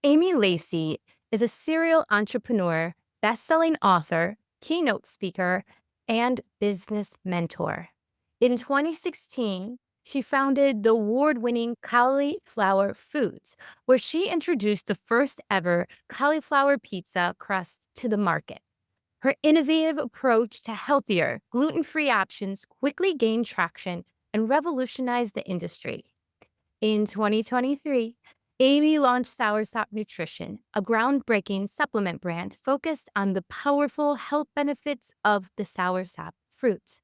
Amy Lacey is a serial entrepreneur, best-selling author, keynote speaker, and business mentor. In 2016, she founded the award-winning Cali'flour Foods, where she introduced the first ever cauliflower pizza crust to the market. Her innovative approach to healthier, gluten-free options quickly gained traction and revolutionized the industry. In 2023, Amy launched Soursop Nutrition, a groundbreaking supplement brand focused on the powerful health benefits of the soursop fruit.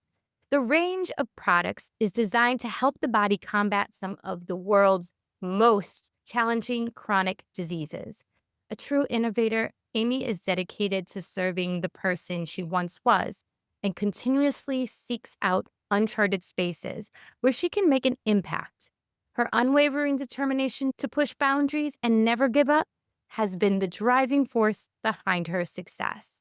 The range of products is designed to help the body combat some of the world's most challenging chronic diseases. A true innovator, Amy is dedicated to serving the person she once was and continuously seeks out uncharted spaces where she can make an impact. Her unwavering determination to push boundaries and never give up has been the driving force behind her success.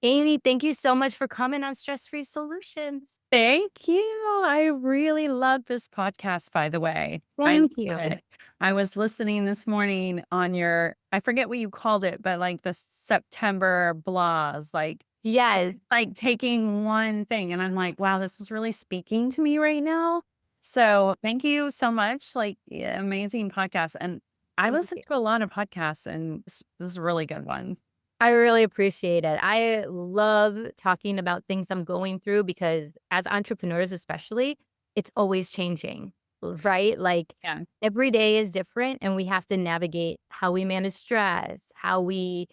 Amy, thank you so much for coming on Stress Free Solutions. Thank you. I really love this podcast, by the way. Thank love you. it. I was listening this morning on your, I forget what you called it, but like the September blahs, Yes, like taking one thing. And I'm like, wow, this is really speaking to me right now. So thank you so much. Yeah, amazing podcast. And I thank listen you. to a lot of podcasts, and this is a really good one. I really appreciate it. I love talking about things I'm going through because as entrepreneurs, especially, it's always changing, right? Like Yeah. every day is different and we have to navigate how we manage stress, how we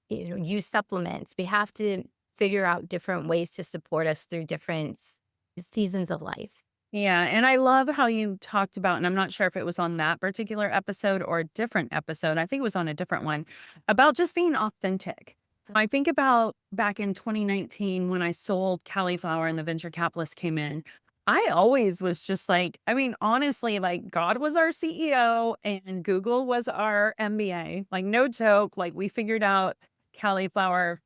use supplements. We have to figure out different ways to support us through different seasons of life. Yeah, and I love how you talked about, and I'm not sure if it was on that particular episode or a different episode. I think it was on a different one about just being authentic. I think about back in 2019 when I sold cauliflower and the venture capitalist came in. I always was just like, I mean, honestly, like God was our CEO and Google was our MBA. Like, no joke. Like, we figured out cauliflower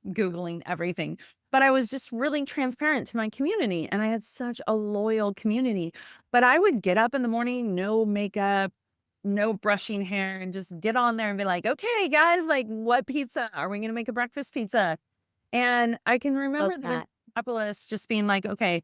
Googling everything. But I was just really transparent to my community, and I had such a loyal community. But I would get up in the morning, no makeup, no brushing hair, and just get on there and be like, okay, guys, like, what pizza? Are we going to make a breakfast pizza? And I can Love remember the that. capitalist just being like, okay,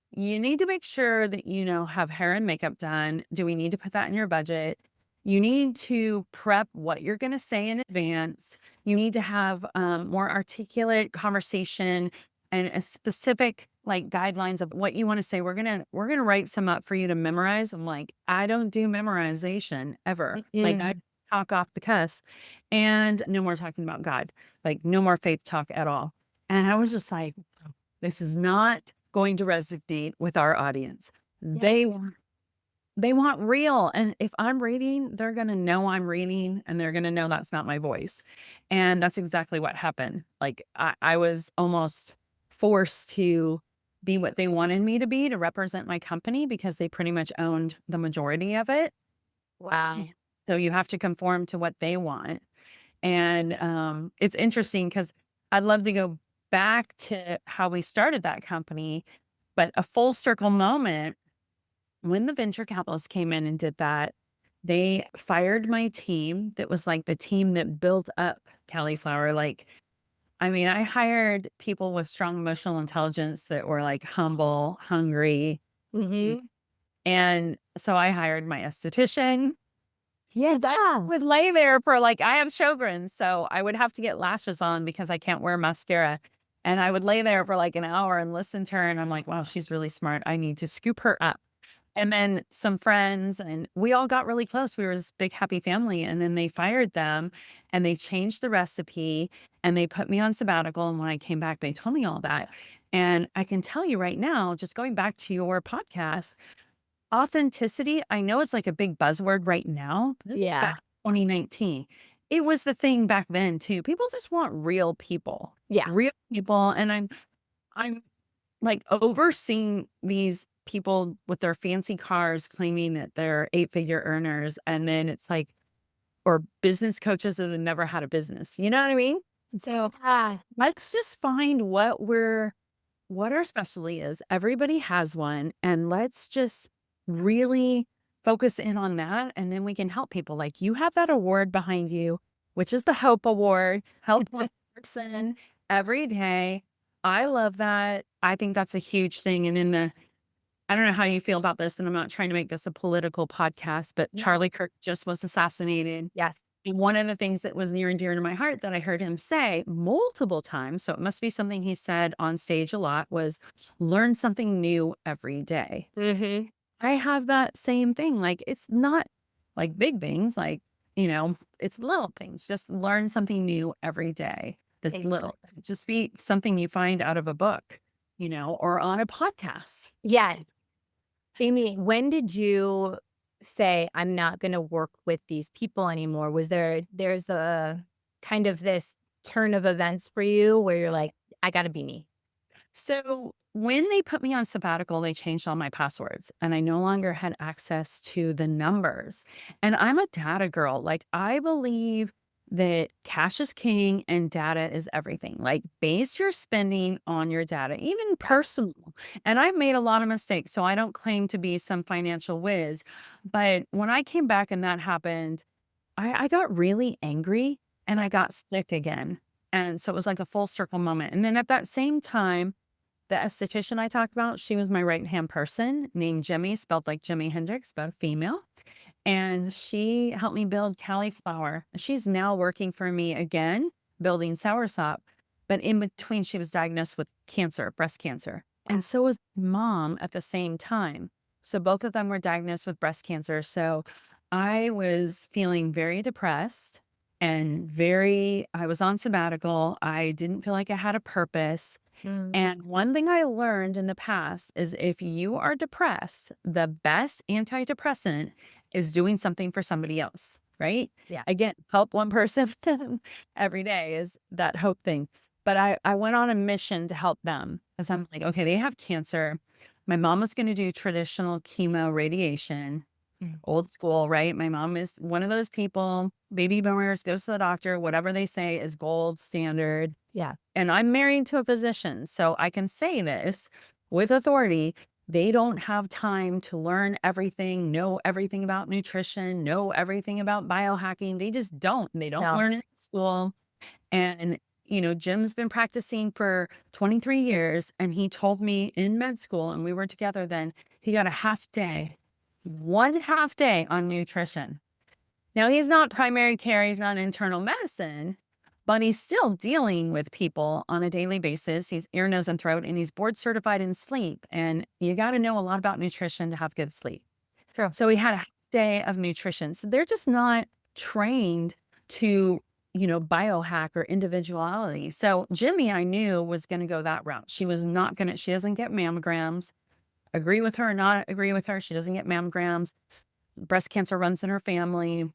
you need to make sure that, have hair and makeup done. Do we need to put that in your budget? You need to prep what you're going to say in advance. You need to have more articulate conversation and a specific like guidelines of what you want to say. We're gonna write some up for you to memorize. I'm like, I don't do memorization ever. Like I Mm, talk off the cuss, and no more talking about God. Like no more faith talk at all. And I was just like, this is not going to resonate with our audience. yeah. They want real. And if I'm reading, they're going to know I'm reading and they're going to know that's not my voice. And that's exactly what happened. Like I was almost forced to be what they wanted me to be to represent my company because they pretty much owned the majority of it. Wow. So you have to conform to what they want. And it's interesting because I'd love to go back to how we started that company, but a full circle moment when the venture capitalists came in and did that, they fired my team that was like the team that built up Cauliflower. Like, I mean, I hired people with strong emotional intelligence that were like humble, hungry. Mm. Mm-hmm. And so I hired my esthetician. Yeah. Would lay there for like, I have Sjogren's, so I would have to get lashes on because I can't wear mascara. And I would lay there for like an hour and listen to her. And I'm like, wow, she's really smart. I need to scoop her up. And then some friends, and we all got really close. We were this big, happy family. And then they fired them and they changed the recipe and they put me on sabbatical. And when I came back, they told me all that. And I can tell you right now, just going back to your podcast, authenticity, I know it's like a big buzzword right now, but this is Yeah. back in 2019. it was the thing back then too. People just want Yeah. real people. And I'm like overseeing these people with their fancy cars claiming that they're 8-figure earners. And then it's like, or business coaches that have never had a business. You know what I mean? So Yeah. let's just find what our specialty is. Everybody has one. And let's just really focus in on that. And then we can help people. Like you have that award behind you, which is the Hope Award. Help one person every day. I love that. I think that's a huge thing. And I don't know how you feel about this, and I'm not trying to make this a political podcast, but No. Charlie Kirk just was assassinated. Yes. And one of the things that was near and dear to my heart that I heard him say multiple times, so it must be something he said on stage a lot, was learn something new every day. Mm-hmm. I have that same thing. Like, it's not like big things, like, it's little things. Just learn something new every day. That's little. Just be something you find out of a book, or on a podcast. Yeah. Amy, when did you say, I'm not going to work with these people anymore? There's a kind of this turn of events for you where you're like, I got to be me? So when they put me on sabbatical, they changed all my passwords and I no longer had access to the numbers. And I'm a data girl. Like I believe that cash is king and data is everything. Like base your spending on your data, even personal. And I've made a lot of mistakes. So I don't claim to be some financial whiz. But when I came back and that happened, I got really angry and I got sick again. And so it was like a full circle moment. And then at that same time, the esthetician I talked about, she was my right-hand person named Jimmy, spelled like Jimi Hendrix, but a female. And she helped me build Cali'flour. She's now working for me again, building Soursop. But in between, she was diagnosed with cancer, breast cancer. And so was mom at the same time. So both of them were diagnosed with breast cancer. So I was feeling very depressed and I was on sabbatical. I didn't feel like I had a purpose. Mm. And one thing I learned in the past is if you are depressed, the best antidepressant is doing something for somebody else, right? Yeah. Again, help one person every day is that hope thing. But I went on a mission to help them because I'm like, okay, they have cancer. My mom was going to do traditional chemo radiation, old school, right? My mom is one of those people, baby boomers, goes to the doctor, whatever they say is gold standard. Yeah. And I'm married to a physician, so I can say this with authority. They don't have time to learn everything, know everything about nutrition, know everything about biohacking. They just don't. They don't No. learn it in school. And, Jim's been practicing for 23 years. And he told me in med school, and we were together then, he got one half day on nutrition. Now, he's not primary care, he's not internal medicine, but he's still dealing with people on a daily basis. He's ear, nose, and throat, and he's board certified in sleep. And you got to know a lot about nutrition to have good sleep. True. So we had a day of nutrition. So they're just not trained to, biohack or individuality. So Jimmy, I knew, was going to go that route. She doesn't get mammograms. Agree with her or not agree with her, she doesn't get mammograms. Breast cancer runs in her family.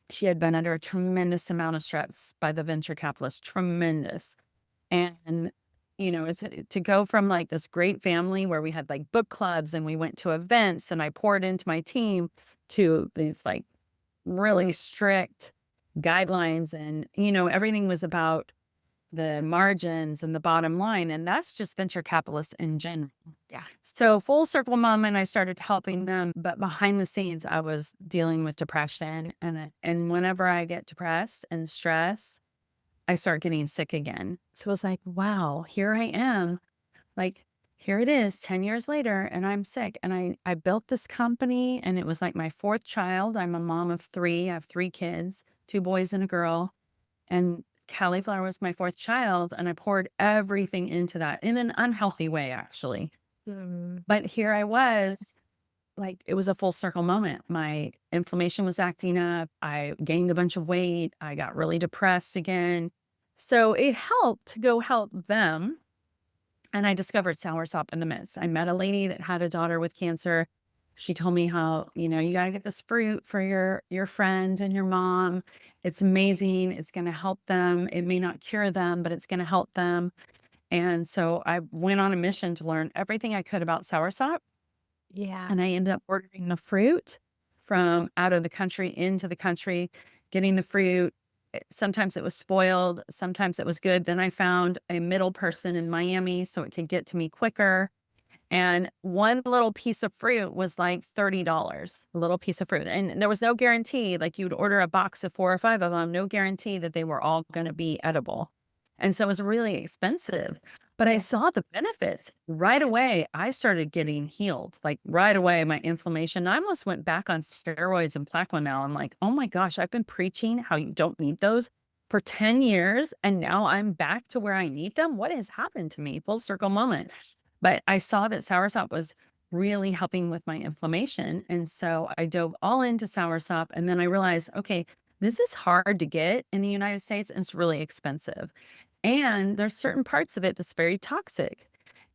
She had been under a tremendous amount of stress by the venture capitalists, tremendous. And, it's to go from like this great family where we had like book clubs and we went to events and I poured into my team to these like really strict guidelines and, everything was about the margins and the bottom line. And that's just venture capitalists in general. Yeah. So full circle moment, I started helping them, but behind the scenes, I was dealing with depression. And whenever I get depressed and stressed, I start getting sick again. So it's like, wow, here I am. Like, here it is 10 years later and I'm sick. And I built this company and it was like my fourth child. I'm a mom of 3. I have 3 kids, 2 boys and a girl. And Cali'flour was my fourth child. And I poured everything into that in an unhealthy way, actually. But here I was, like, it was a full circle moment. My inflammation was acting up. I gained a bunch of weight. I got really depressed again. So it helped to go help them. And I discovered Soursop in the midst. I met a lady that had a daughter with cancer. She told me how, you got to get this fruit for your friend and your mom. It's amazing. It's going to help them. It may not cure them, but it's going to help them. And so I went on a mission to learn everything I could about soursop. Yeah. And I ended up ordering the fruit from out of the country into the country, getting the fruit. Sometimes it was spoiled, sometimes it was good. Then I found a middle person in Miami so it could get to me quicker. And one little piece of fruit was like $30, a little piece of fruit. And there was no guarantee, like you'd order a box of 4 or 5 of them, no guarantee that they were all going to be edible. And so it was really expensive. But I Yeah. saw the benefits right away. I started getting healed, like right away. My inflammation, I almost went back on steroids and Plaquenil. I'm like, oh my gosh, I've been preaching how you don't need those for 10 years. And now I'm back to where I need them. What has happened to me? Full circle moment. But I saw that soursop was really helping with my inflammation. And so I dove all into soursop. And then I realized, okay, this is hard to get in the United States and it's really expensive. And there's certain parts of it that's very toxic.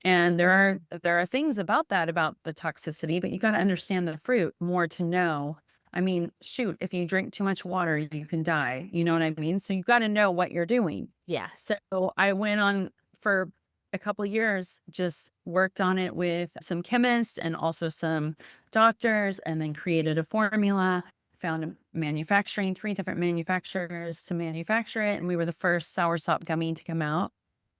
And there are things about that, about the toxicity, but you got to understand the fruit more to know. I mean, shoot, if you drink too much water, you can die. You know what I mean? So you got to know what you're doing. Yeah. So I went on for a couple of years, just worked on it with some chemists and also some doctors, and then created a formula, found a manufacturing, 3 different manufacturers to manufacture it. And we were the first soursop gummy to come out.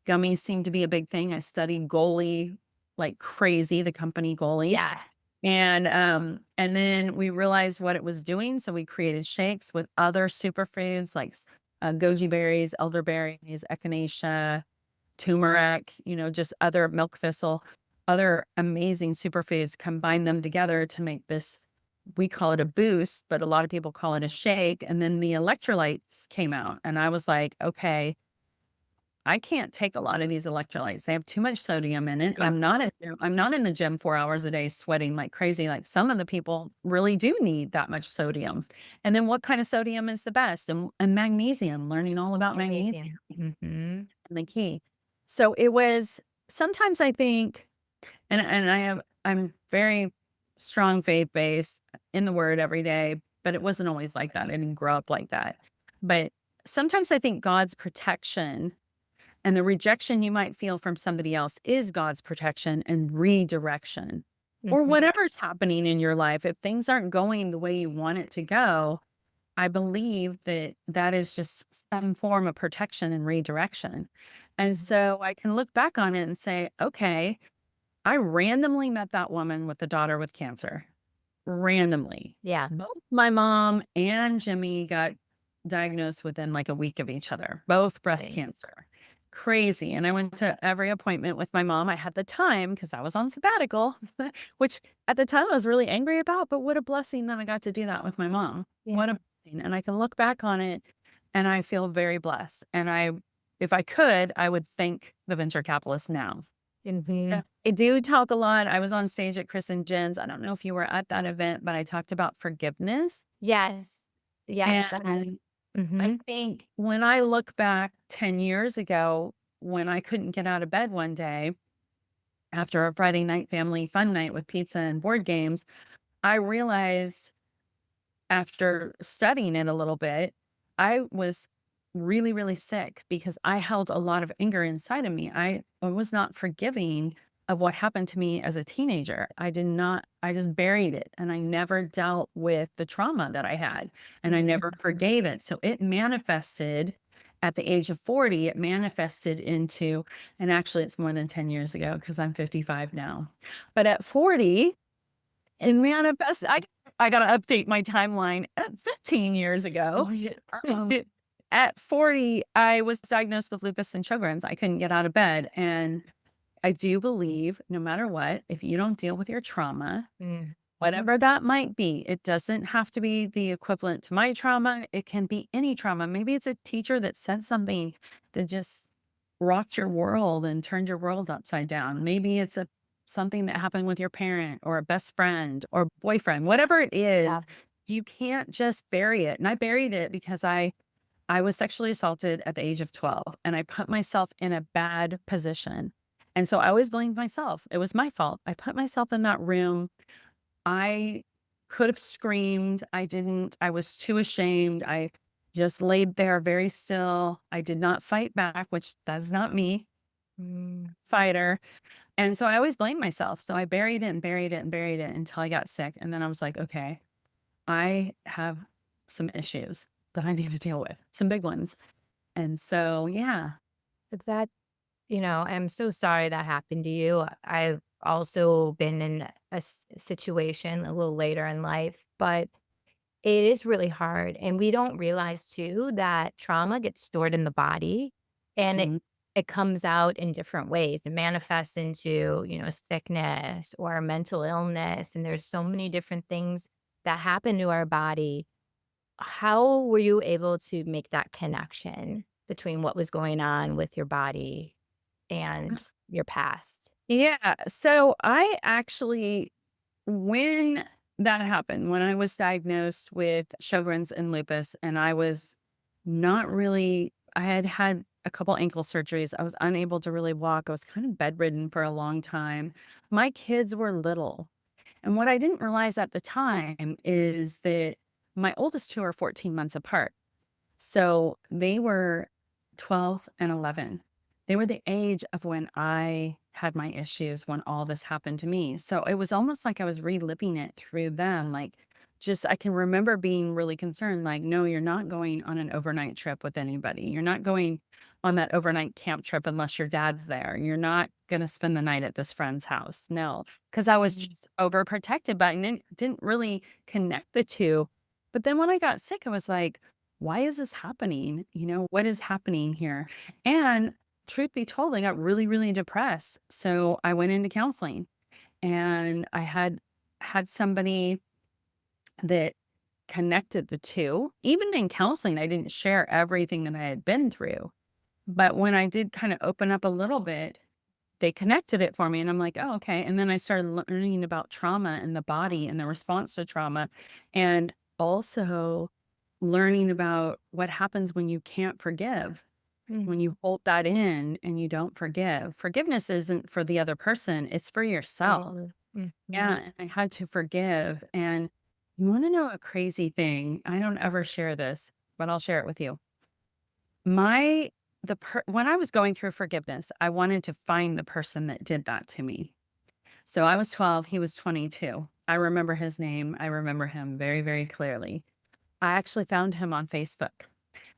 Gummies seem to be a big thing. I studied Goli like crazy, the company Goli. Yeah. And then we realized what it was doing. So we created shakes with other superfoods like goji berries, elderberries, echinacea, turmeric, just other milk thistle, other amazing superfoods, combine them together to make this. We call it a boost, but a lot of people call it a shake. And then the electrolytes came out. And I was like, okay, I can't take a lot of these electrolytes. They have too much sodium in it. Yeah. I'm not in the gym 4 hours a day sweating like crazy. Like some of the people really do need that much sodium. And then what kind of sodium is the best? And magnesium, learning all about magnesium Mm-hmm. and the key. So it was sometimes I think, and I'm very strong faith based in the word every day, but it wasn't always like that. I didn't grow up like that. But sometimes I think God's protection and the rejection you might feel from somebody else is God's protection and redirection. Or Mm-hmm. whatever's happening in your life, if things aren't going the way you want it to go, I believe that that is just some form of protection and redirection. And so I can look back on it and say, okay, I randomly met that woman with the daughter with cancer. Randomly. Yeah. Both my mom and Jimmy got diagnosed within like a week of each other, both breast Right. cancer. Crazy. And I went to every appointment with my mom. I had the time because I was on sabbatical, which at the time I was really angry about, but what a blessing that I got to do that with my mom. Yeah. What a blessing. And I can look back on it and I feel very blessed. And if I could, I would thank the venture capitalists now. Mm-hmm. Yeah. I do talk a lot. I was on stage at Chris and Jen's. I don't know if you were at that event, but I talked about forgiveness. Yes. Yes. And I Mm-hmm. think when I look back 10 years ago, when I couldn't get out of bed one day after a Friday night family fun night with pizza and board games, I realized after studying it a little bit, I was really, really sick because I held a lot of anger inside of me. I was not forgiving of what happened to me as a teenager. I just buried it and I never dealt with the trauma that I had and I never forgave it. So it manifested at the age of 40, it manifested into, and actually it's more than 10 years ago because I'm 55 now. But at 40, it manifested. I got to update my timeline at 15 years ago. At 40, I was diagnosed with lupus and Sjogren's. I couldn't get out of bed. And I do believe no matter what, if you don't deal with your trauma, Mm. whatever that might be, it doesn't have to be the equivalent to my trauma. It can be any trauma. Maybe it's a teacher that said something that just rocked your world and turned your world upside down. Maybe it's something that happened with your parent or a best friend or boyfriend, whatever it is, Yeah. you can't just bury it. And I buried it because I was sexually assaulted at the age of 12 and I put myself in a bad position. And so I always blamed myself. It was my fault. I put myself in that room. I could have screamed. I didn't. I was too ashamed. I just laid there very still. I did not fight back, which that's not me, Mm. fighter. And so I always blamed myself. So I buried it and buried it and buried it until I got sick. And then I was like, okay, I have some issues that I need to deal with, some big ones. And so, yeah. But that, I'm so sorry that happened to you. I've also been in a situation a little later in life, but it is really hard. And we don't realize too that trauma gets stored in the body and Mhm. it comes out in different ways. It manifests into, sickness or mental illness. And there's so many different things that happen to our body. How were you able to make that connection between what was going on with your body and your past? Yeah. So I actually, when that happened, when I was diagnosed with Sjogren's and lupus, and I was not really, I had had a couple ankle surgeries. I was unable to really walk. I was kind of bedridden for a long time. My kids were little. And what I didn't realize at the time is that my oldest two are 14 months apart. So they were 12 and 11. They were the age of when I had my issues, when all this happened to me. So it was almost like I was reliving it through them. Like, just, I can remember being really concerned, like, no, you're not going on an overnight trip with anybody. You're not going on that overnight camp trip unless your dad's there. You're not going to spend the night at this friend's house. No, because I was Mm. just overprotected, but I didn't really connect the two. But then when I got sick, I was like, why is this happening? What is happening here? And truth be told, I got really, really depressed. So I went into counseling and I had somebody that connected the two. Even in counseling, I didn't share everything that I had been through. But when I did kind of open up a little bit, they connected it for me. And I'm like, oh, okay. And then I started learning about trauma and the body and the response to trauma. And also learning about what happens when you can't forgive, Mm. when you hold that in and you don't forgive. Forgiveness isn't for the other person, it's for yourself. Oh, mhm. Yeah, and I had to forgive. And you want to know a crazy thing? I don't ever share this, but I'll share it with you. My when I was going through forgiveness, I wanted to find the person that did that to me. So I was 12, he was 22. I remember his name. I remember him very, very clearly. I actually found him on Facebook.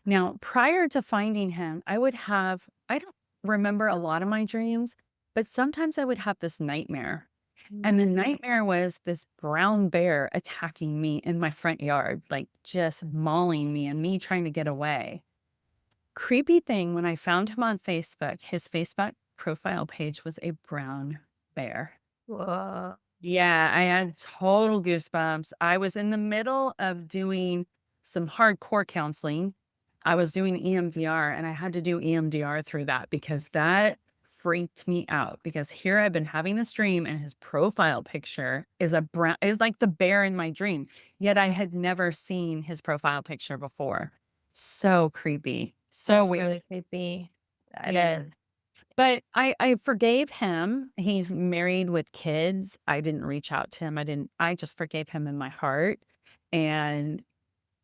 Now, prior to finding him, I don't remember a lot of my dreams, but sometimes I would have this nightmare. And the nightmare was this brown bear attacking me in my front yard, like just mauling me and me trying to get away. Creepy thing, when I found him on Facebook, his Facebook profile page was a brown bear. Whoa. Yeah, I had total goosebumps. I was in the middle of doing some hardcore counseling. I was doing EMDR and I had to do EMDR through that because that freaked me out because here I've been having this dream and his profile picture is like the bear in my dream. Yet I had never seen his profile picture before. So creepy. So That's weird. really creepy. That Yeah. is. But I forgave him. He's married with kids. I didn't reach out to him. I just forgave him in my heart. And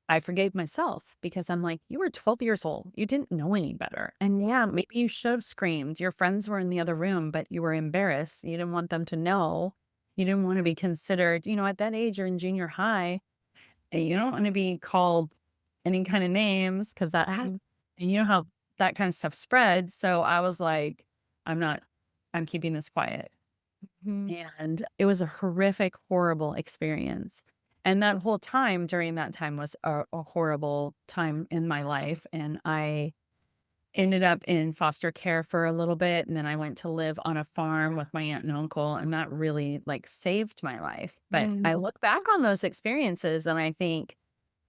I forgave myself because I'm like, you were 12 years old. You didn't know any better. And yeah, maybe you should have screamed. Your friends were in the other room, but you were embarrassed. You didn't want them to know. You didn't want to be considered, at that age, you're in junior high and you don't want to be called any kind of names because Mhm. and you know how that kind of stuff spreads. So I was like, I'm not, I'm keeping this quiet. Mhm. And it was a horrific, horrible experience. And that whole time during that time was a horrible time in my life. And I ended up in foster care for a little bit. And then I went to live on a farm with my aunt and uncle. And that really like saved my life. But I Mhm. look back on those experiences and I think,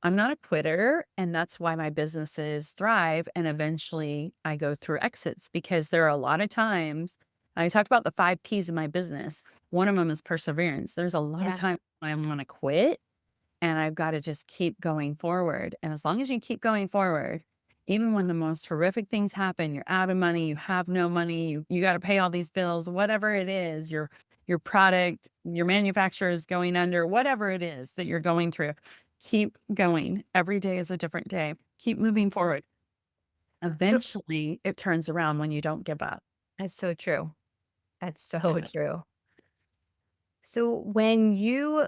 I'm not a quitter, and that's why my businesses thrive, and eventually I go through exits because there are a lot of times I talked about the 5 Ps of my business. One of them is perseverance. There's a lot of Yeah. times when I wanna quit, and I've gotta just keep going forward, and as long as you keep going forward, even when the most horrific things happen, you're out of money, you have no money, you gotta pay all these bills, whatever it is, your product, your manufacturer is going under, whatever it is that you're going through. Keep going. Every day is a different day. Keep moving forward. So Eventually, it turns around when you don't give up. that's so true. That's so true. So when you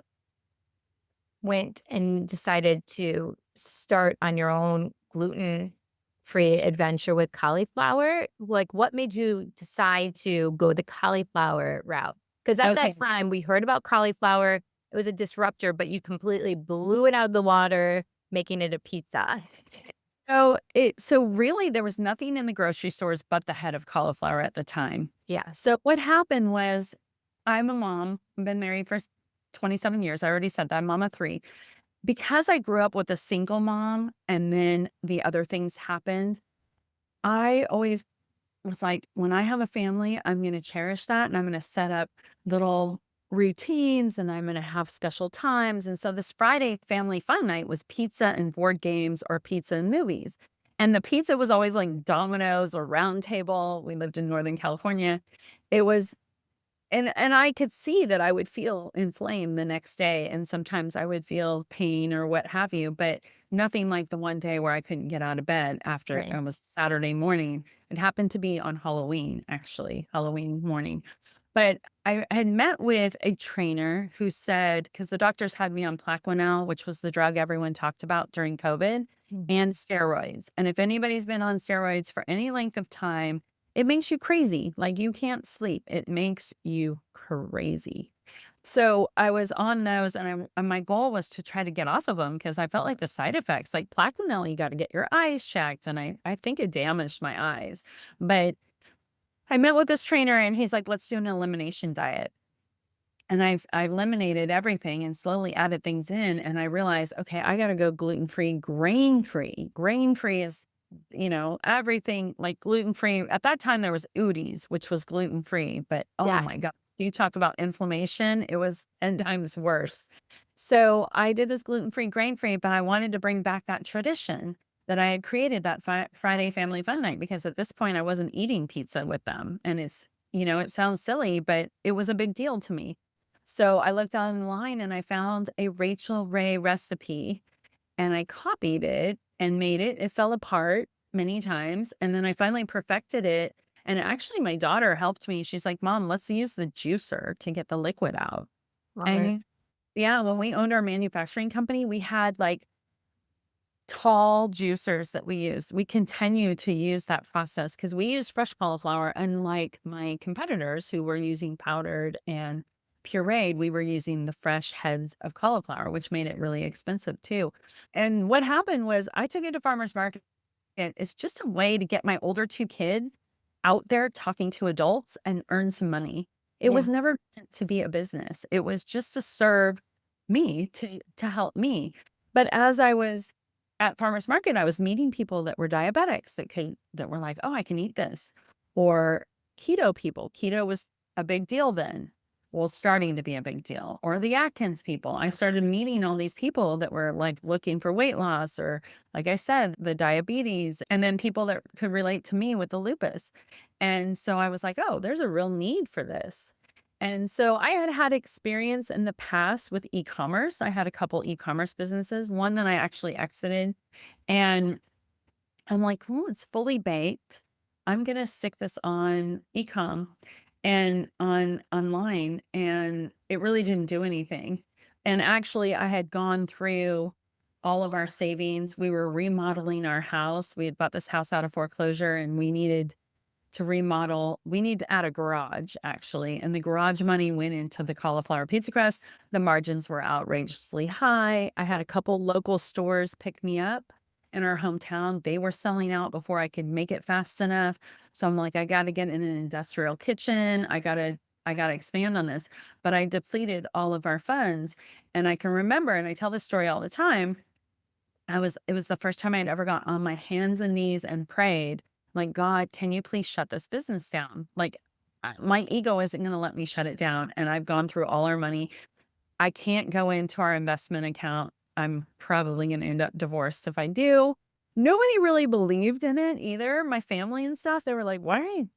went and decided to start on your own gluten-free adventure with cauliflower, like, what made you decide to go the cauliflower route? Because at that Okay. time, we heard about cauliflower, it was a disruptor, but you completely blew it out of the water, making it a pizza. So really there was nothing in the grocery stores but the head of cauliflower at the time. Yeah. So what happened was I'm a mom, I've been married for 27 years. I already said that, I'm mom of 3. Because I grew up with a single mom and then the other things happened, I always was like, when I have a family, I'm going to cherish that and I'm going to set up little routines and I'm going to have special times. And so this Friday family fun night was pizza and board games or pizza and movies. And the pizza was always like Domino's or Round Table. We lived in Northern California. It was and I could see that I would feel inflamed the next day, and sometimes I would feel pain or what have you, but nothing like the one day where I couldn't get out of bed after Right. it was Saturday morning. It happened to be on Halloween, actually, Halloween morning. But I had met with a trainer who said, because the doctors had me on Plaquenil, which was the drug everyone talked about during COVID, Mm. and steroids. And if anybody's been on steroids for any length of time, it makes you crazy. Like you can't sleep. It makes you crazy. So I was on those and my goal was to try to get off of them because I felt like the side effects, like Plaquenil, you got to get your eyes checked. And I think it damaged my eyes. But I met with this trainer and he's like, let's do an elimination diet. And I eliminated everything and slowly added things in, and I realized, okay, I gotta go gluten-free, grain-free. Grain-free is, everything like gluten-free. At that time, there was Udi's, which was gluten-free, but oh Yeah. my god, you talk about inflammation, it was 10 times worse. So I did this gluten-free, grain-free, but I wanted to bring back that tradition that I had created that Friday family fun night because at this point I wasn't eating pizza with them, and it sounds silly, but it was a big deal to me. So I looked online and I found a Rachel Ray recipe and I copied it and made it. It fell apart many times. And then I finally perfected it. And actually, my daughter helped me. She's like, Mom, let's use the juicer to get the liquid out. Love it. And yeah, when we owned our manufacturing company, we had like tall juicers that we used. We continue to use that process because we use fresh cauliflower, unlike my competitors who were using powdered and pureed. We were using the fresh heads of cauliflower, which made it really expensive too. And what happened was I took it to farmers market. It's just a way to get my older 2 kids out there talking to adults and earn some money. It was Yeah. never meant to be a business. It was just to serve me, to help me. But as I was at farmers market, I was meeting people that were diabetics that were like, "Oh, I can eat this." Or keto people. Keto was a big deal then. Well, starting to be a big deal. Or the Atkins people. I started meeting all these people that were like looking for weight loss or like I said, the diabetes, and then people that could relate to me with the lupus. And so I was like, "Oh, there's a real need for this." And so I had had experience in the past with e-commerce. I had a couple e-commerce businesses, one that I actually exited. And I'm like, "Oh, it's fully baked. I'm gonna stick this on e-com and on online." And it really didn't do anything. And actually, I had gone through all of our savings. We were remodeling our house. We had bought this house out of foreclosure and we needed to remodel. We need to add a garage actually. And the garage money went into the cauliflower pizza crust. The margins were outrageously high. I had a couple local stores pick me up in our hometown. They were selling out before I could make it fast enough. So I'm like, I got to get in an industrial kitchen. I got to expand on this. But I depleted all of our funds. And I can remember, and I tell this story all the time, it was the first time I'd ever got on my hands and knees and prayed, like, "God, can you please shut this business down?" Like, my ego isn't gonna let me shut it down, and I've gone through all our money. I can't go into our investment account. I'm probably gonna end up divorced if I do. Nobody really believed in it either. My family and stuff, they were like, "Why are you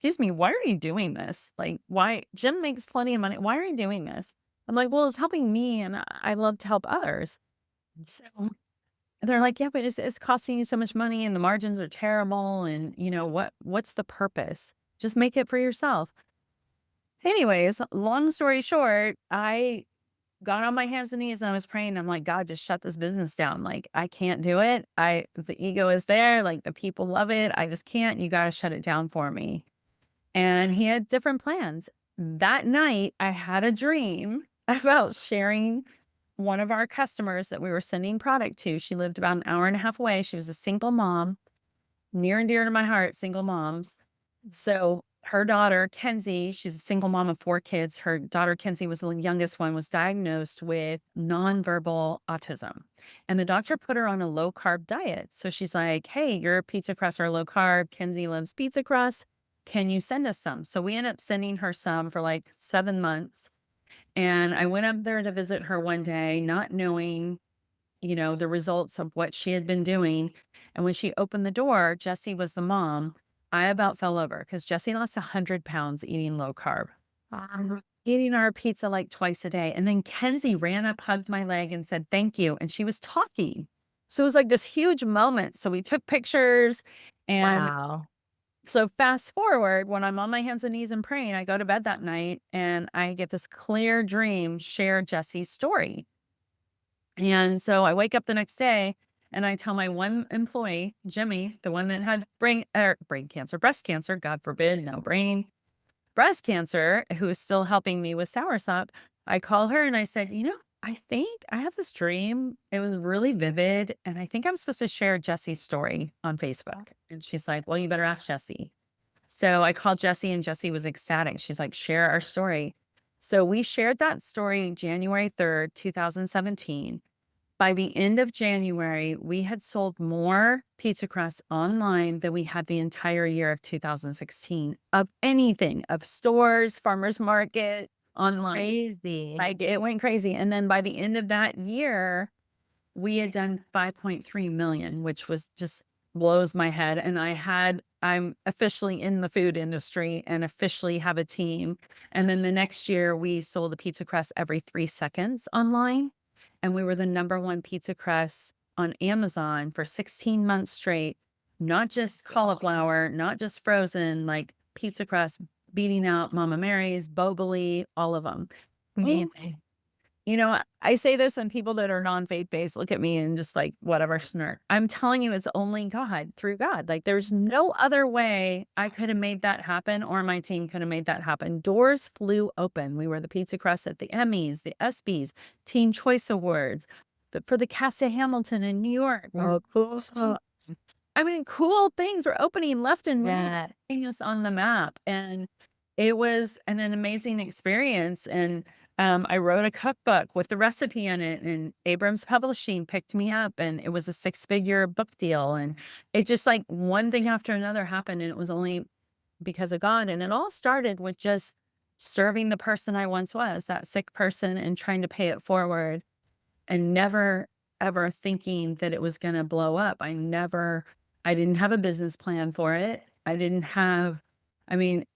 excuse me, why are you doing this? Like, why? Jim makes plenty of money. Why are you doing this? I'm like, well, it's helping me and I love to help others. So they're like, yeah, but it's costing you so much money and the margins are terrible. And what's the purpose? Just make it for yourself. Anyways, long story short, I got on my hands and knees and I was praying. I'm like, God, just shut this business down. Like, I can't do it. The ego is there. Like, the people love it. I just can't. You got to shut it down for me. And he had different plans. That night, I had a dream about sharing one of our customers that we were sending product to. She lived about an hour and a half away. She was a single mom, near and dear to my heart, single moms. So her daughter, Kenzie, she's a single mom of 4 kids. Her daughter, Kenzie, was the youngest one, was diagnosed with nonverbal autism. And the doctor put her on a low carb diet. So she's like, hey, your pizza crusts are low carb. Kenzie loves pizza crust. Can you send us some? So we ended up sending her some for like 7 months. And I went up there to visit her one day, not knowing, the results of what she had been doing. And when she opened the door, Jessie was the mom. I about fell over because Jessie lost 100 pounds eating low carb, eating our pizza like twice a day. And then Kenzie ran up, hugged my leg, and said, thank you. And she was talking. So it was like this huge moment. So we took pictures. And Wow. so fast forward, when I'm on my hands and knees and praying, I go to bed that night and I get this clear dream, share Jessie's story. And so I wake up the next day and I tell my one employee, Jimmy, the one that had breast cancer, God forbid, no brain, breast cancer, who is still helping me with Soursop. I call her and I said, I think I have this dream. It was really vivid. And I think I'm supposed to share Jessie's story on Facebook. And she's like, well, you better ask Jessie. So I called Jessie and Jessie was ecstatic. She's like, share our story. So we shared that story January 3rd, 2017. By the end of January, we had sold more pizza crusts online than we had the entire year of 2016 of anything, of stores, farmers market, online. Crazy. Like, it went crazy. And then by the end of that year, we had done 5.3 million, which was just blows my head. And I'm officially in the food industry and officially have a team. And then the next year we sold a pizza crust every 3 seconds online. And we were the #1 pizza crust on Amazon for 16 months straight. Not just cauliflower, not just frozen, like pizza crust beating out Mama Mary's, Boboli, all of them. Amazing. I say this and people that are non-faith based look at me and just like, whatever, smirk. I'm telling you, it's only God, through God. Like, there's no other way I could have made that happen or my team could have made that happen. Doors flew open. We were the pizza crust at the Emmys, the ESPYs, Teen Choice Awards, for the Cassie Hamilton in New York. Oh, cool. I mean, cool things were opening left and right, Yeah. putting us on the map. And it was an amazing experience. And I wrote a cookbook with the recipe in it, and Abrams Publishing picked me up, and it was a 6-figure book deal. And it just, like, one thing after another happened, and it was only because of God. And it all started with just serving the person I once was, that sick person, and trying to pay it forward and never, ever thinking that it was going to blow up. I didn't have a business plan for it.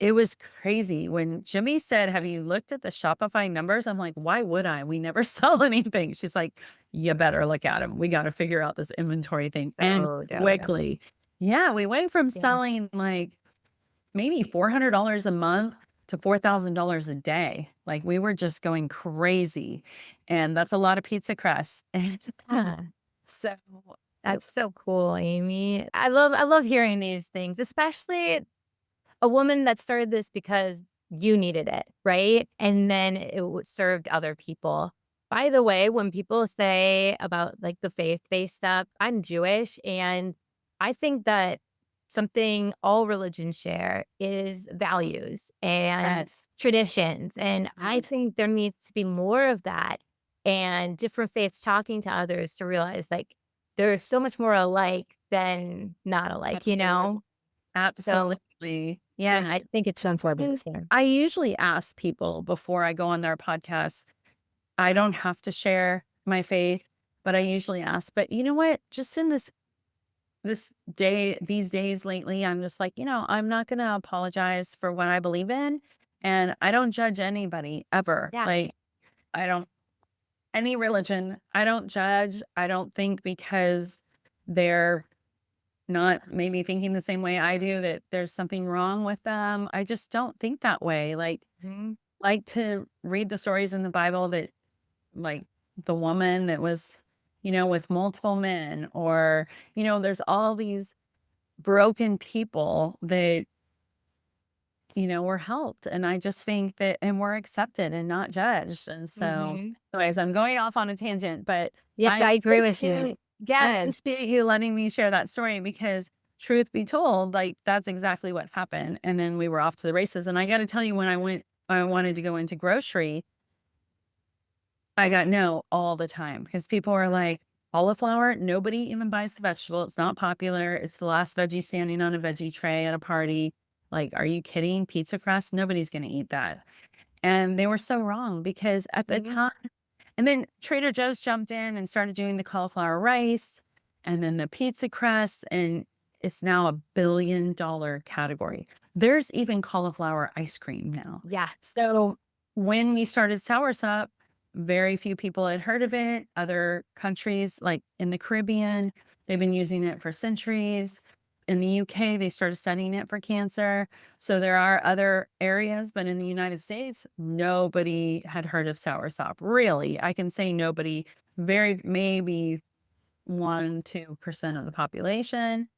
It was crazy. When Jimmy said, have you looked at the Shopify numbers? I'm like, why would I? We never sell anything. She's like, you better look at them. We got to figure out this inventory thing. And Oh, no. quickly. Yeah, we went from Yeah. selling like maybe $400 a month to $4,000 a day. Like, we were just going crazy. And that's a lot of pizza crust. Yeah. So That's so cool, Amy. I love hearing these things, especially a woman that started this because you needed it, right? And then it served other people. By the way, when people say about like the faith-based stuff, I'm Jewish, and I think that something all religions share is values and yes. traditions. And I think there needs to be more of that, and different faiths talking to others to realize like there's so much more alike than not alike, you know? So Absolutely. yeah, Yeah. I think it's so important. I usually ask people before I go on their podcast. I don't have to share my faith, but I usually ask, but you know what? Just in this these days lately, I'm just like, I'm not going to apologize for what I believe in. And I don't judge anybody ever. Yeah. Like, I don't, any religion, I don't judge. I don't think because they're not maybe thinking the same way I do that there's something wrong with them. I just don't think that way. Mhm. Like to read the stories in the Bible that like the woman that was, with multiple men, or, there's all these broken people that, were helped. And I just think that, and we're accepted and not judged. And so, Mhm. anyways, I'm going off on a tangent, but Yeah, I I agree with you. appreciate, yeah, I Good. appreciate you letting me share that story because truth be told, like that's exactly what happened. And then we were off to the races. And I got to tell you, when I wanted to go into grocery, I got no all the time because people are like, cauliflower, nobody even buys the vegetable. It's not popular. It's the last veggie standing on a veggie tray at a party. Like, are you kidding? Pizza crust? Nobody's going to eat that. And they were so wrong because at the Mhm. time, and then Trader Joe's jumped in and started doing the cauliflower rice and then the pizza crust. And it's now $1 billion category. There's even cauliflower ice cream now. Yeah. So when we started Soursop, very few people had heard of it. Other countries, like in the Caribbean, they've been using it for centuries. In the UK, they started studying it for cancer. So there are other areas, but in the United States, nobody had heard of soursop. Really, I can say nobody, very maybe 1, 2% of the population.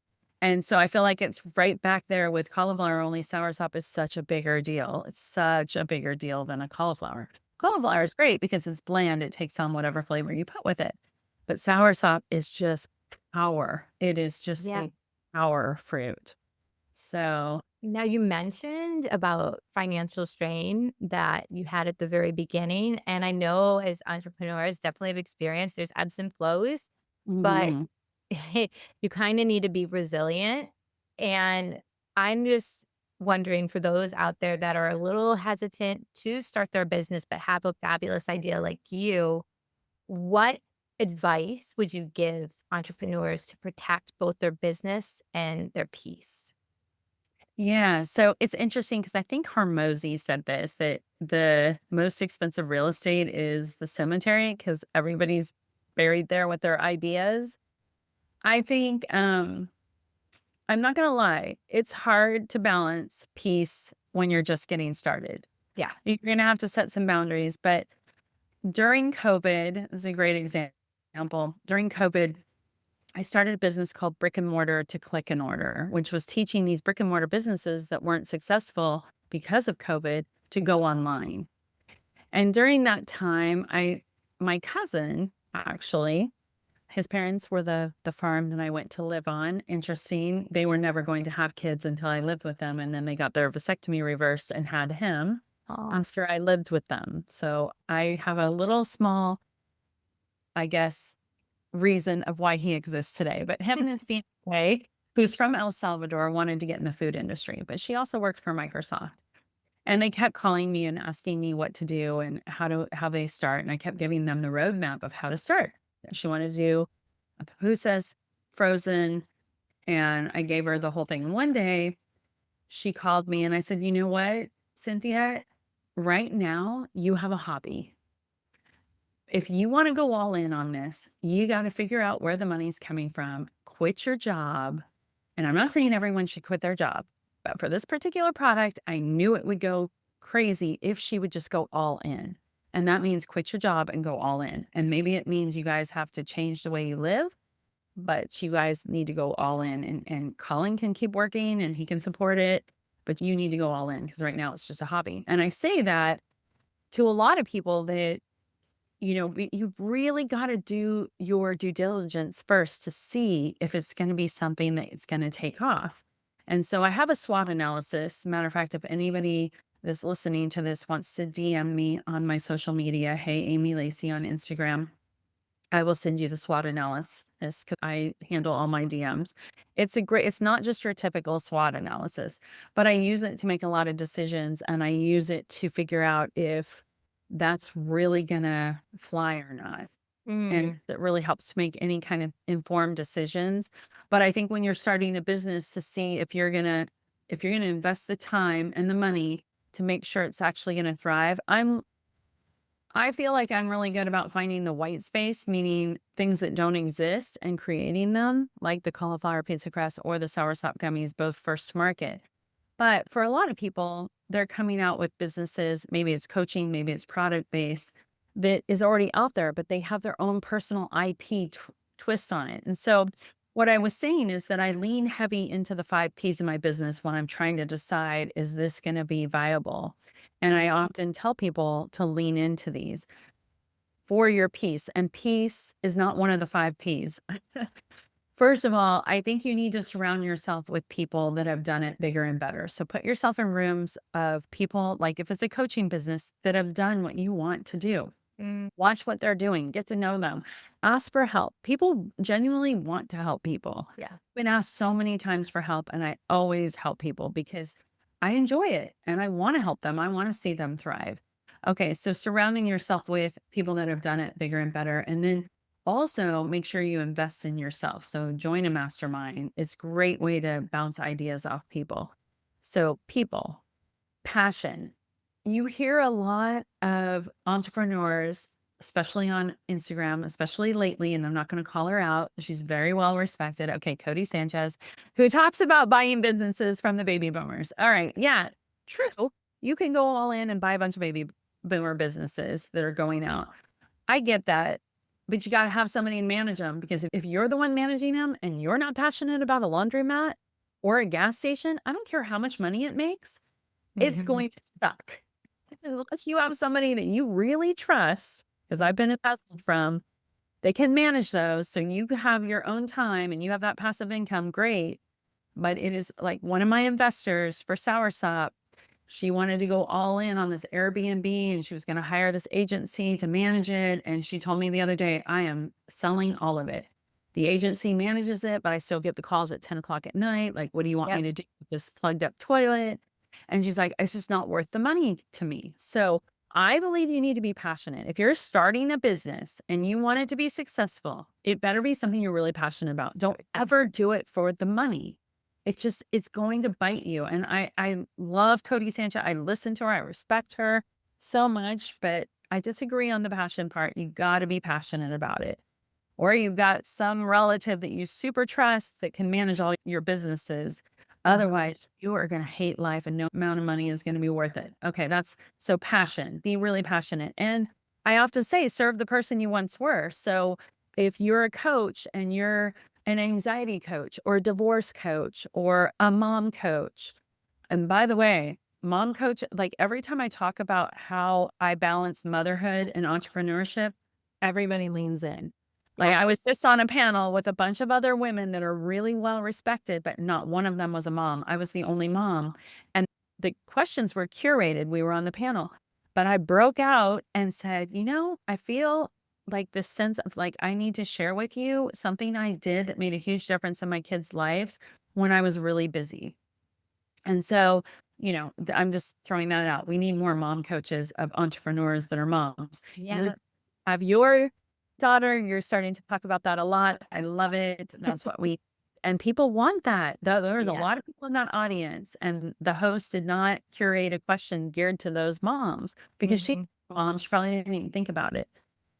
And so I feel like it's right back there with cauliflower, only soursop is such a bigger deal. It's such a bigger deal than a cauliflower. Cauliflower is great because it's bland. It takes on whatever flavor you put with it. But soursop is just power. It is just Yeah. a power fruit. So, Now you mentioned about financial strain that you had at the very beginning, and I know as entrepreneurs definitely have experienced there's ebbs and flows, but mhm. you kinda need to be resilient, and I'm just wondering for those out there that are a little hesitant to start their business but have a fabulous idea like you, what advice would you give entrepreneurs to protect both their business and their peace? Yeah, so it's interesting because I think Hormozy said this, that the most expensive real estate is the cemetery because everybody's buried there with their ideas. I think, I'm not gonna lie, it's hard to balance peace when you're just getting started. Yeah. You're gonna have to set some boundaries, but during COVID is a great example. During COVID, I started a business called Brick and Mortar to Click and Order, which was teaching these brick and mortar businesses that weren't successful because of COVID to go online. And during that time, my cousin actually, his parents were the farm that I went to live on. Interesting. They were never going to have kids until I lived with them. And then they got their vasectomy reversed and had him Oh, after I lived with them. So I have a little small, I guess, reason of why he exists today. But him and his fiance, who's from El Salvador, wanted to get in the food industry, but she also worked for Microsoft. And they kept calling me and asking me what to do and how they start. And I kept giving them the roadmap of how to start. She wanted to do a pupusas, frozen, and I gave her the whole thing. And one day she called me and I said, you know what, Cynthia, right now you have a hobby. If you want to go all in on this, you got to figure out where the money's coming from, quit your job. And I'm not saying everyone should quit their job, but for this particular product, I knew it would go crazy if she would just go all in. And that means quit your job and go all in. And maybe it means you guys have to change the way you live, but you guys need to go all in. And Colin can keep working and he can support it, but you need to go all in because right now it's just a hobby. And I say that to a lot of people that you've really got to do your due diligence first to see if it's going to be something that it's going to take off. And so I have a SWOT analysis. Matter of fact, if anybody that's listening to this wants to DM me on my social media, hey, Amy Lacey on Instagram, I will send you the SWOT analysis because I handle all my DMs. It's not just your typical SWOT analysis, but I use it to make a lot of decisions and I use it to figure out if that's really gonna fly or not. and Mm. it really helps to make any kind of informed decisions. But I think when you're starting a business, to see if you're gonna invest the time and the money to make sure it's actually gonna thrive. I feel like I'm really good about finding the white space, meaning things that don't exist and creating them, like the cauliflower pizza crust or the soursop gummies, both first to market. But for a lot of people, they're coming out with businesses, maybe it's coaching, maybe it's product based, that is already out there, but they have their own personal IP twist on it. And so, what I was saying is that I lean heavy into the 5 P's of my business when I'm trying to decide, is this going to be viable? And I often tell people to lean into these for your peace. And peace is not one of the 5 P's. First of all, I think you need to surround yourself with people that have done it bigger and better. So put yourself in rooms of people, like if it's a coaching business, that have done what you want to do. Mm. Watch what they're doing, get to know them, ask for help. People genuinely want to help people. Yeah. I've been asked so many times for help, and I always help people because I enjoy it and I want to help them. I want to see them thrive. Okay, so surrounding yourself with people that have done it bigger and better. And then also make sure you invest in yourself. So join a mastermind. It's a great way to bounce ideas off people. So, people, passion. You hear a lot of entrepreneurs, especially on Instagram, especially lately, and I'm not going to call her out. She's very well respected. Okay, Cody Sanchez, who talks about buying businesses from the baby boomers. All right. Yeah, true. You can go all in and buy a bunch of baby boomer businesses that are going out. I get that. But you got to have somebody to manage them, because if you're the one managing them and you're not passionate about a laundromat or a gas station, I don't care how much money it makes, it's Mhm. going to suck. Unless you have somebody that you really trust, because I've been embezzled from, they can manage those. So you have your own time and you have that passive income, great. But it is like one of my investors for Soursop. She wanted to go all in on this Airbnb and she was going to hire this agency to manage it. And she told me the other day, I am selling all of it. The agency manages it, but I still get the calls at 10 o'clock at night. Like, what do you want me Yep. to do with this plugged up toilet? And she's like, it's just not worth the money to me. So I believe you need to be passionate. If you're starting a business and you want it to be successful, it better be something you're really passionate about. Don't ever do it for the money. It's going to bite you. And I love Cody Sanchez. I listen to her. I respect her so much, but I disagree on the passion part. You got to be passionate about it. Or you've got some relative that you super trust that can manage all your businesses. Otherwise, you are going to hate life and no amount of money is going to be worth it. Okay, that's so passion. Be really passionate. And I often say, serve the person you once were. So if you're a coach and you're an anxiety coach or a divorce coach or a mom coach, and by the way, mom coach, like every time I talk about how I balance motherhood and entrepreneurship, everybody leans in. Like, Yeah. I was just on a panel with a bunch of other women that are really well respected, but not one of them was a mom. I was the only mom. And the questions were curated. We were on the panel. But I broke out and said, I feel like this sense of like, I need to share with you something I did that made a huge difference in my kids' lives when I was really busy. And so, I'm just throwing that out. We need more mom coaches of entrepreneurs that are moms. You Yeah. have your daughter, you're starting to talk about that a lot. I love it. That's what and people want that. There's a Yeah. lot of people in that audience. And the host did not curate a question geared to those moms because Mhm. she probably didn't even think about it.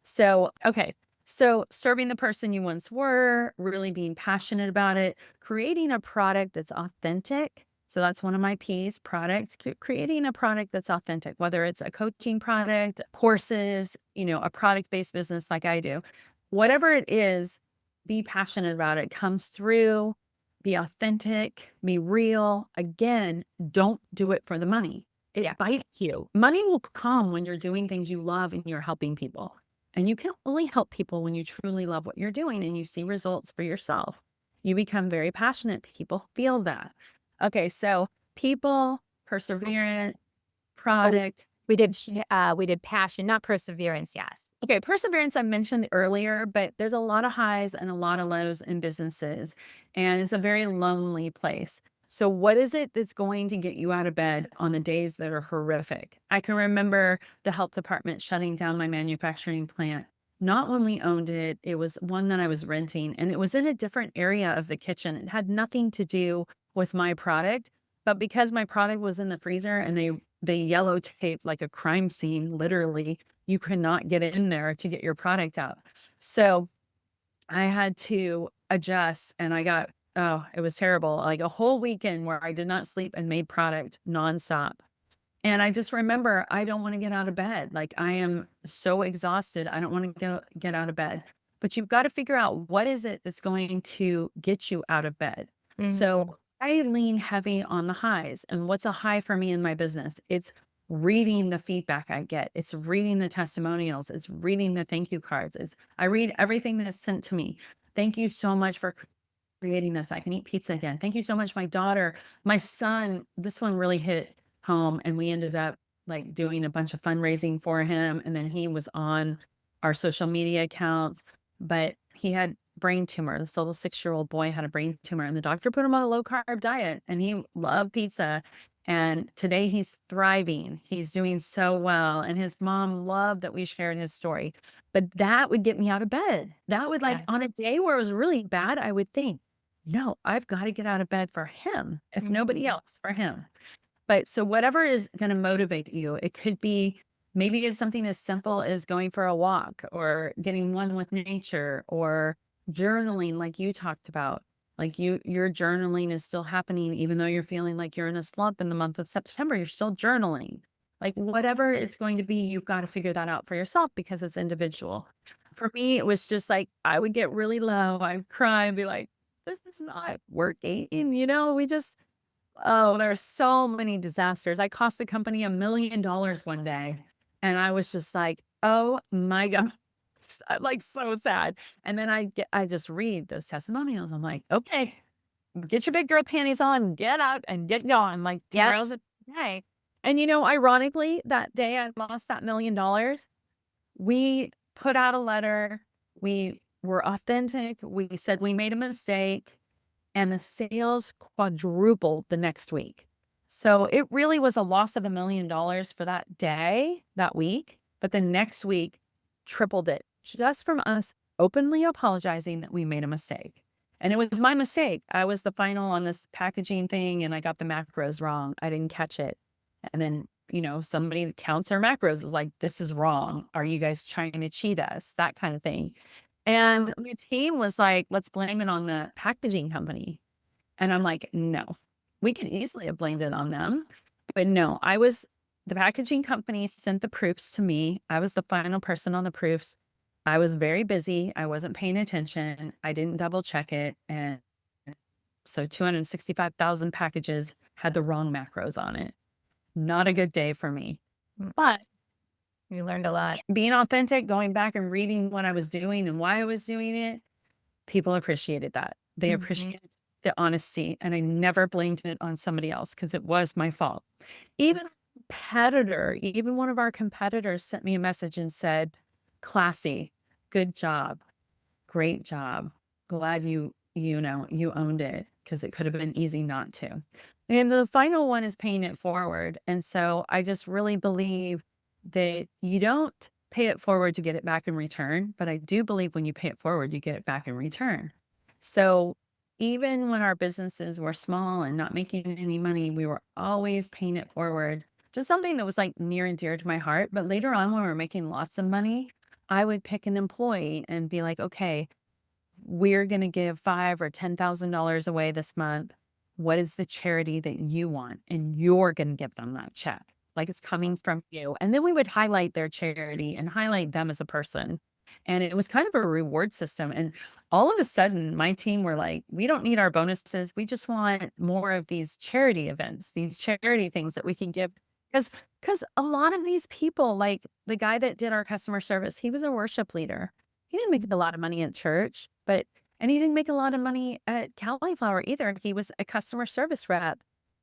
So, okay. So, serving the person you once were, really being passionate about it, creating a product that's authentic. So, that's one of my P's, product, creating a product that's authentic, whether it's a coaching product, courses, a product based business like I do. Whatever it is, be passionate about it. Comes through, be authentic, be real. Again, don't do it for the money. Yeah. It bites you. Money will come when you're doing things you love and you're helping people. And you can only help people when you truly love what you're doing and you see results for yourself. You become very passionate. People feel that. Okay, so people, perseverance, Oh, product. we did passion, not perseverance. Yes. Okay, perseverance I mentioned earlier, but there's a lot of highs and a lot of lows in businesses, and it's a very lonely place. So, what is it that's going to get you out of bed on the days that are horrific? I can remember the health department shutting down my manufacturing plant. not when we owned it. It was one that I was renting, and it was in a different area of the kitchen. It had nothing to do with my product, but because my product was in the freezer and they yellow taped like a crime scene, literally, you could not get in there to get your product out. So I had to adjust, and I got, oh, it was terrible. Like a whole weekend where I did not sleep and made product nonstop. And I just remember I don't want to get out of bed. Like I am so exhausted. I don't want to get out of bed. But you've got to figure out what is it that's going to get you out of bed. Mhm. So I lean heavy on the highs. And what's a high for me in my business? It's reading the feedback I get. It's reading the testimonials. It's reading the thank you cards. I read everything that's sent to me. Thank you so much for creating this. I can eat pizza again. Thank you so much. My daughter, my son, this one really hit home, and we ended up like doing a bunch of fundraising for him. And then he was on our social media accounts, but he had brain tumor. This little 6-year-old boy had a brain tumor, and the doctor put him on a low carb diet, and he loved pizza. And today he's thriving. He's doing so well. And his mom loved that we shared his story. But that would get me out of bed. That would, like, Yeah. on a day where it was really bad, I would think, no, I've got to get out of bed for him, if nobody Mhm. else, for him. But so whatever is going to motivate you, it could be, maybe it's something as simple as going for a walk or getting one with nature or journaling like you talked about. Like your journaling is still happening even though you're feeling like you're in a slump in the month of September, you're still journaling. Like whatever it's going to be, you've got to figure that out for yourself because it's individual. For me, it was just like I would get really low, I'd cry and be like, this is not working, we just, oh, there are so many disasters. I cost the company $1 million one day, and I was just like, "Oh my god." I'm, like, so sad, and then I just read those testimonials. I'm like, "Okay, get your big girl panties on, get out and get going, like, Yep. tomorrow's a day." And, ironically, that day I lost that $1 million, we put out a letter, we were authentic, we said we made a mistake, and the sales quadrupled the next week. So it really was a loss of $1 million for that day, that week, but the next week tripled it just from us openly apologizing that we made a mistake. And it was my mistake. I was the final on this packaging thing and I got the macros wrong. I didn't catch it. And then, somebody that counts our macros is like, this is wrong. Are you guys trying to cheat us? That kind of thing. And my team was like, let's blame it on the packaging company. And I'm like, no, we can easily have blamed it on them. But no, the packaging company sent the proofs to me. I was the final person on the proofs. I was very busy. I wasn't paying attention. I didn't double check it. And so 265,000 packages had the wrong macros on it. Not a good day for me. Mm. But You learned a lot. being authentic, going back and reading what I was doing and why I was doing it, people appreciated that. They Mhm. appreciated the honesty, and I never blamed it on somebody else because it was my fault. Even even one of our competitors sent me a message and said, "Classy, good job, great job. Glad you owned it because it could have been easy not to." And the final one is paying it forward. And so I just really believe that you don't pay it forward to get it back in return, but I do believe when you pay it forward, you get it back in return. So even when our businesses were small and not making any money, we were always paying it forward. Just something that was like near and dear to my heart. But later on, when we were making lots of money, I would pick an employee and be like, okay, we're going to give five or $10,000 away this month. What is the charity that you want? And you're going to give them that check. Like it's coming from you. And then we would highlight their charity and highlight them as a person. And it was kind of a reward system. And all of a sudden, my team were like, we don't need our bonuses. We just want more of these charity events, these charity things that we can give. Because a lot of these people, like the guy that did our customer service, he was a worship leader. He didn't make a lot of money at church, and he didn't make a lot of money at Cali'flour either. He was a customer service rep.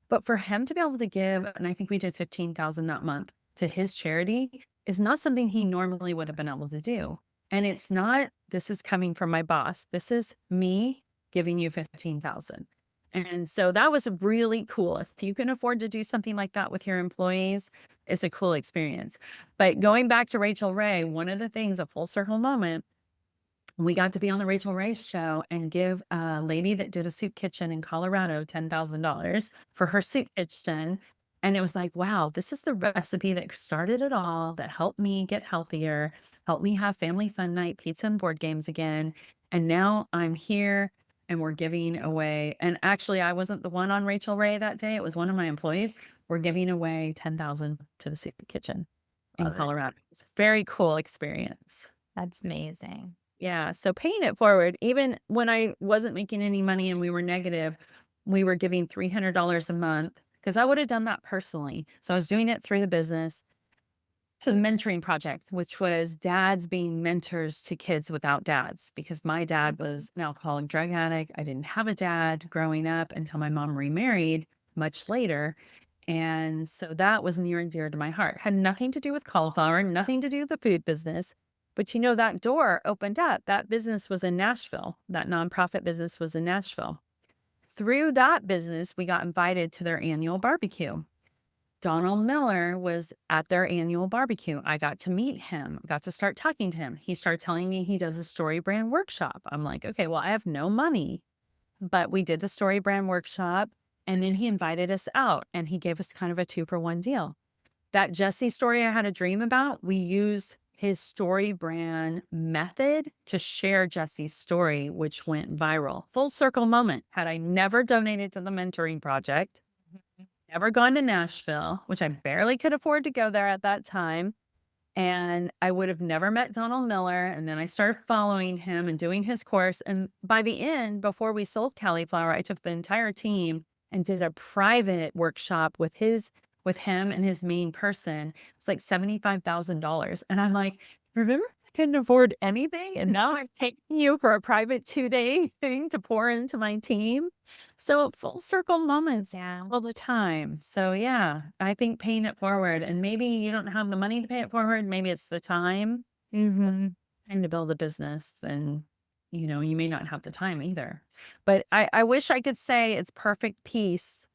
But for him to be able to give, and I think we did 15,000 that month to his charity is not something he normally would have been able to do. And it's not, this is coming from my boss. This is me giving you 15,000. And so that was really cool. If you can afford to do something like that with your employees, it's a cool experience. But going back to Rachel Ray, one of the things, a full circle moment, we got to be on the Rachel Ray show and give a lady that did a soup kitchen in Colorado $10,000 for her soup kitchen. And it was like, wow, this is the recipe that started it all, that helped me get healthier, helped me have family fun night, pizza and board games again. And now I'm here and we're giving away. And actually, I wasn't the one on Rachel Ray that day. It was one of my employees. We're giving away 10,000 to the soup kitchen in Love it. Colorado. It's a very cool experience. That's amazing. Yeah, so paying it forward, even when I wasn't making any money and we were negative, we were giving $300 a month because I would have done that personally. So I was doing it through the business to the mentoring project, which was dads being mentors to kids without dads, because my dad was an alcoholic drug addict. I didn't have a dad growing up until my mom remarried much later. And so that was near and dear to my heart. Had nothing to do with cauliflower, nothing to do with the food business. But that door opened up. That business was in Nashville. That nonprofit business was in Nashville. Through that business, we got invited to their annual barbecue. Donald Miller was at their annual barbecue. I got to meet him, got to start talking to him. He started telling me he does a story brand workshop. I'm like, okay, well, I have no money, but we did the story brand workshop. And then he invited us out and he gave us kind of a 2-for-1 deal. That Jesse story I had a dream about, we used his story brand method to share Jesse's story, which went viral. Full circle moment. Had I never donated to the mentoring project, never gone to Nashville, which I barely could afford to go there at that time, and I would have never met Donald Miller. And then I started following him and doing his course. And by the end, before we sold Cali'flour, I took the entire team and did a private workshop with him and his main person. It was like $75,000. And I'm like, remember, I couldn't afford anything. And now I'm paying you for a private 2-day thing to pour into my team. So full circle moments all the time. So yeah, I think paying it forward, and maybe you don't have the money to pay it forward. Maybe it's the time to build a business, and you may not have the time either. But I wish I could say it's perfect peace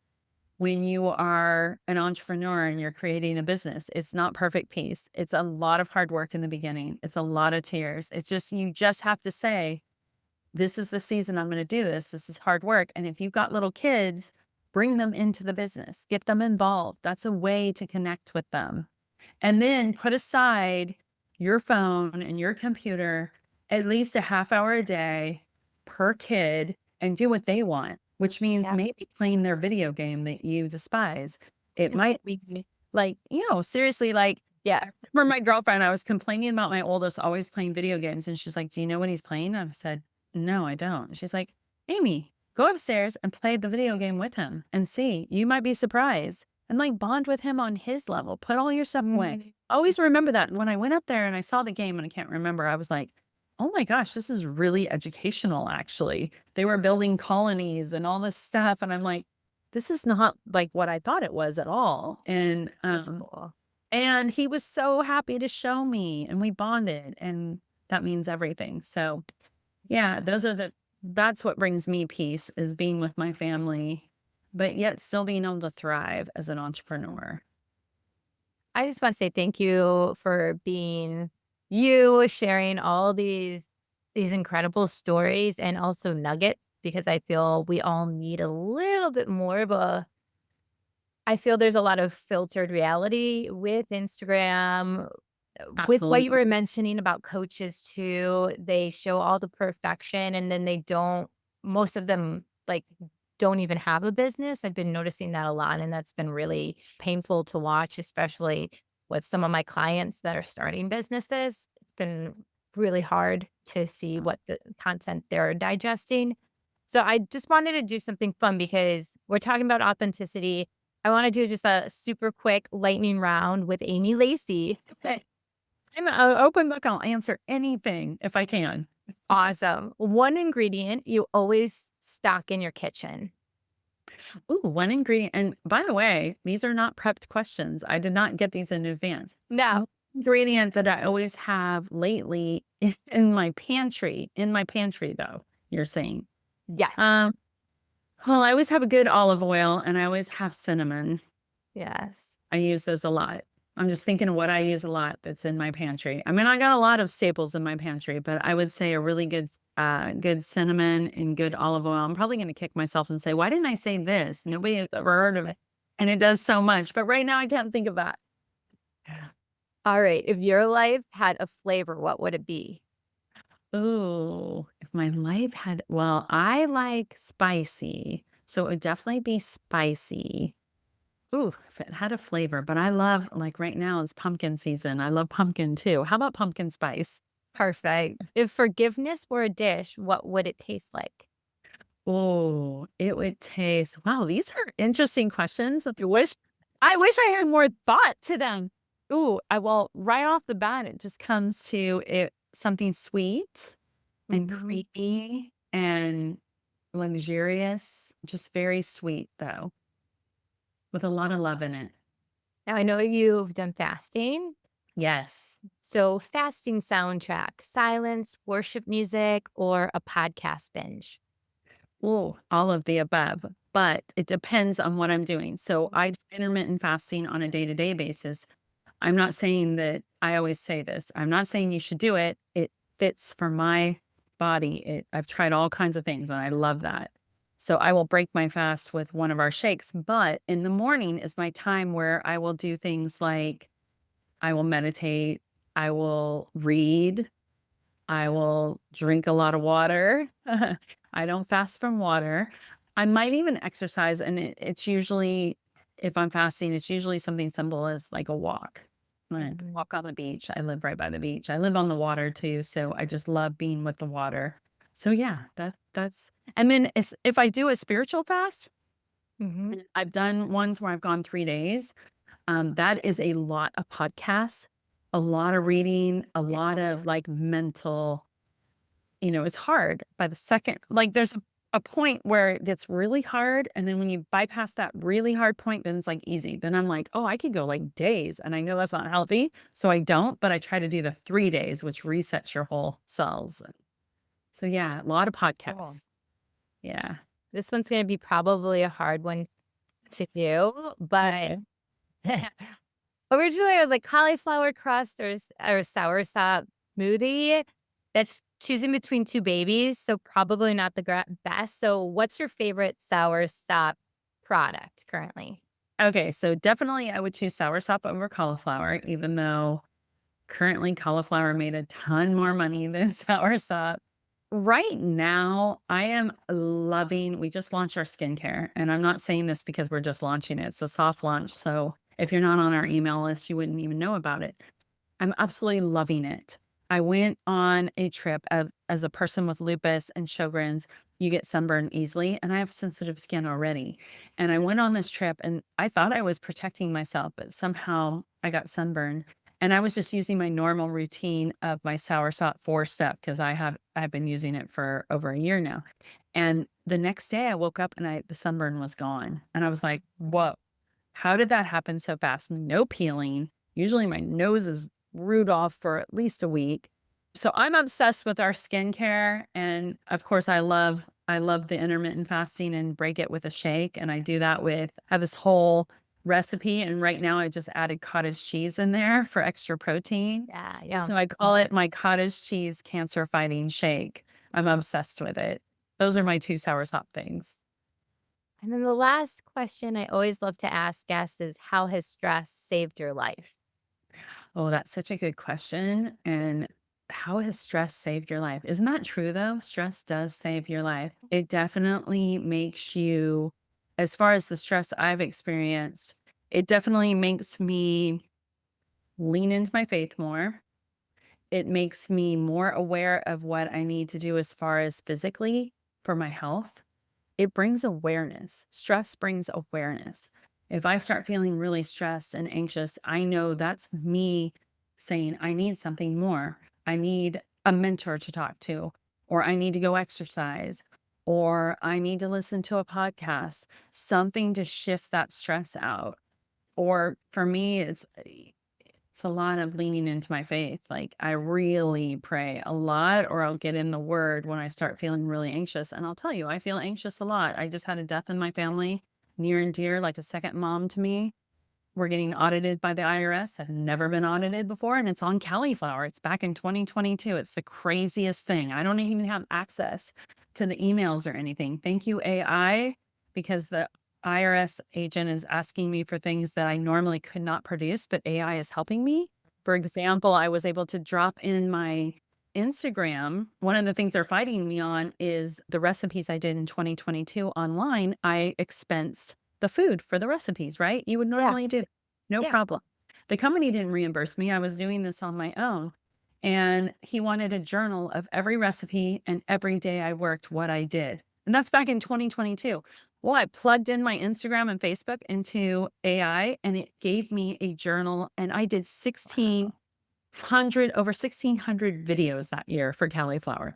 when you are an entrepreneur and you're creating a business. It's not perfect peace. It's a lot of hard work in the beginning. It's a lot of tears. It's just, you just have to say, this is the season I'm going to do this. This is hard work. And if you've got little kids, bring them into the business, get them involved. That's a way to connect with them. And then put aside your phone and your computer at least a half hour a day per kid and do what they want, which means maybe playing their video game that you despise. It might be like, seriously, like, I remember my girlfriend, I was complaining about my oldest always playing video games. And she's like, do you know what he's playing? I said, no, I don't. She's like, Amy, go upstairs and play the video game with him and see. You might be surprised. And like bond with him on his level. Put all your stuff away. Always remember that. And when I went up there and I saw the game and I can't remember, I was like, oh my gosh, this is really educational, actually. They were building colonies and all this stuff. And I'm like, this is not like what I thought it was at all. And and he was so happy to show me, and we bonded, and that means everything. So yeah, that's what brings me peace, is being with my family, but yet still being able to thrive as an entrepreneur. I just want to say thank you for being you, sharing all these incredible stories and also nuggets, because I feel we all need a little bit more of a I feel there's a lot of filtered reality with Instagram, with what you Absolutely. were mentioning about coaches too. They show all the perfection and then they don't, most of them like don't even have a business. I've been noticing that a lot, and that's been really painful to watch, especially with some of my clients that are starting businesses. It's been really hard to see what the content they're digesting. So I just wanted to do something fun because we're talking about authenticity. I want to do just a super quick lightning round with Amy Lacey. Okay. I'm an open book. I'll answer anything if I can. Awesome. One ingredient you always stock in your kitchen. Ooh, one ingredient. And by the way, these are not prepped questions. I did not get these in advance. No. Ingredient that I always have lately in my pantry, though, you're saying. Yes. Um, Well, I always have a good olive oil and I always have cinnamon. Yes. I use those a lot. I'm just thinking of what I use a lot that's in my pantry. I mean, I got a lot of staples in my pantry, but I would say a really good cinnamon and good olive oil. I'm probably going to kick myself and say, why didn't I say this? Nobody has ever heard of it. And it does so much. But right now I can't think of that. All right. If your life had a flavor, what would it be? Ooh, if my life had, well, I like spicy. So it would definitely be spicy. Ooh, if it had a flavor, but I love, like right now it's pumpkin season. I love pumpkin too. How about pumpkin spice? Perfect. If forgiveness were a dish, what would it taste like? Oh, it would taste, wow, these are interesting questions. I wish I had more thought to them. Ooh, well, right off the bat, it just comes to it something sweet and Mhm. creamy and luxurious, just very sweet though, with a lot of love in it. Now, I know you've done fasting. Yes. So, fasting soundtrack, silence, worship music, or a podcast binge? Ooh, all of the above, but it depends on what I'm doing. So I do intermittent fasting on a day-to-day basis. I'm not saying that I always say this. I'm not saying you should do it. It fits for my body. I've tried all kinds of things and I love that. So I will break my fast with one of our shakes, but in the morning is my time where I will do things like I will meditate, I will read, I will drink a lot of water. I don't fast from water. I might even exercise, and it's usually, if I'm fasting, it's usually something simple as like a walk. Like Mhm. walk on the beach. I live right by the beach. I live on the water too, so I just love being with the water. So yeah, that's and then if I do a spiritual fast, Mhm. and I've done ones where I've gone 3 days. That is a lot of podcasts, a lot of reading, a Yeah. lot of like mental, it's hard by the second, like there's a point where it's really hard. And then when you bypass that really hard point, then it's like easy. Then I'm like, oh, I could go like days. And I know that's not healthy. So I don't, but I try to do the 3 days, which resets your whole cells. So yeah, a lot of Cool. podcasts. Yeah. This one's going to be probably a hard one to do, but Okay. originally it was like cauliflower crust or soursop smoothie. That's choosing between two babies, so probably not the best. So, what's your favorite soursop product currently? Okay. So definitely I would choose soursop over cauliflower, even though currently cauliflower made a ton more money than soursop. Right now, I am loving, we just launched our skincare, and I'm not saying this because we're just launching it. It's a soft launch. So if you're not on our email list, you wouldn't even know about it. I'm absolutely loving it. I went on a trip as a person with lupus and Sjogren's, you get sunburned easily, and I have sensitive skin already. And I went on this trip and I thought I was protecting myself, but somehow I got sunburned. And I was just using my normal routine of my soursop 4-step because I've been using it for over a year now. And the next day I woke up and the sunburn was gone. And I was like, whoa, how did that happen so fast? No peeling. Usually my nose is Rudolph for at least a week. So I'm obsessed with our skincare. And of course, I love the intermittent fasting and break it with a shake. And I do that I have this whole recipe. And right now I just added cottage cheese in there for extra protein. Yeah, yeah. So I call it my cottage cheese cancer fighting shake. I'm obsessed with it. Those are my two soursop things. And then the last question I always love to ask guests is how has stress saved your life? Oh, that's such a good question. And how has stress saved your life? Isn't that true though? Stress does save your life. It definitely makes you, as far as the stress I've experienced, it definitely makes me lean into my faith more. It makes me more aware of what I need to do as far as physically for my health. It brings awareness. Stress brings awareness. If I start feeling really stressed and anxious, I know that's me saying, I need something more. I need a mentor to talk to, or I need to go exercise, or I need to listen to a podcast, something to shift that stress out. Or for me, it's It's a lot of leaning into my faith. Like, I really pray a lot, or I'll get in the word when I start feeling really anxious. And I'll tell you, I feel anxious a lot. I just had a death in my family, near and dear, like a second mom to me. We're getting audited by the IRS. I've never been audited before, and it's on Cali'flour. It's back in 2022. It's the craziest thing. I don't even have access to the emails or anything. Thank you, AI, because the IRS agent is asking me for things that I normally could not produce, but AI is helping me. For example, I was able to drop in my Instagram. One of the things they're fighting me on is the recipes I did in 2022 online. I expensed the food for the recipes, right? You would Yeah. normally do. No Yeah. problem. The company didn't reimburse me. I was doing this on my own. And he wanted a journal of every recipe and every day I worked what I did. And that's back in 2022. Well, I plugged in my Instagram and Facebook into AI, and it gave me a journal, and I did over 1,600 videos that year for Cali'flour.